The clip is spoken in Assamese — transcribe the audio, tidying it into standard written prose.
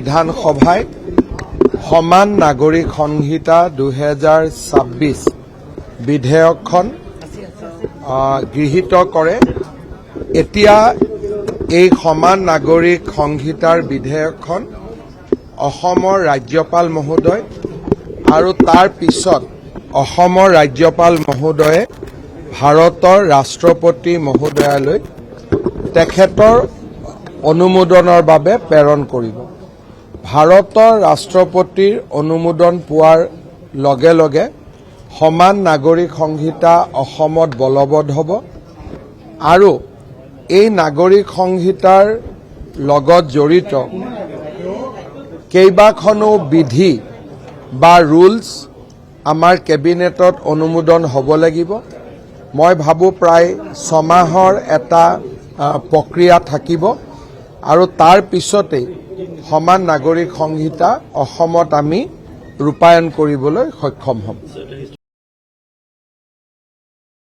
বিধানসভায় সমান নাগৰিক সংহিতা 2026 বিধেয়কখন গৃহীত কৰে। এতিয়া এই সমান নাগৰিক সংহিতাৰ বিধেয়কখন অসমৰ ৰাজ্যপাল মহোদয় আৰু তাৰ পিছত অসমৰ ৰাজ্যপাল মহোদয়ে ভাৰতৰ ৰাষ্ট্ৰপতি মহোদয়ালৈ তেখেতৰ অনুমোদনৰ বাবে প্ৰেৰণ কৰিব। ভাৰতৰ ৰাষ্ট্ৰপতিৰ অনুমোদন পোৱাৰ লগে লগে সমান নাগৰিক সংহিতা অসমত বলবৎ হ'ব আৰু এই নাগৰিক সংহিতাৰ লগত জড়িত কেইবাখনো বিধি বা ৰুলছ আমাৰ কেবিনেটত অনুমোদন হ'ব লাগিব। মই ভাবো প্ৰায় 6 মাহৰ এটা প্ৰক্ৰিয়া থাকিব আৰু তাৰ পিছতেই সমান নাগৰিক সংহিতা অসমত আমি ৰূপায়ণ কৰিবলৈ সক্ষম হ'ম।